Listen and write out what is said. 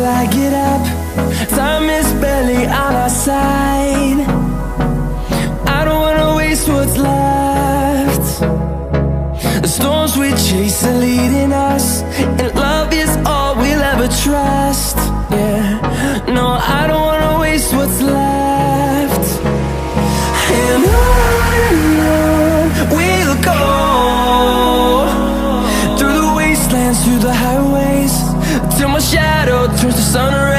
I get up. Time is barely on our side. I don't wanna waste what's left. The storms we chase are leading us, and love is all we'll ever trust. Yeah, no, I don't wanna waste what's left. And on we'll go, through the wastelands, through the highways, till my shadow turns to sun rays.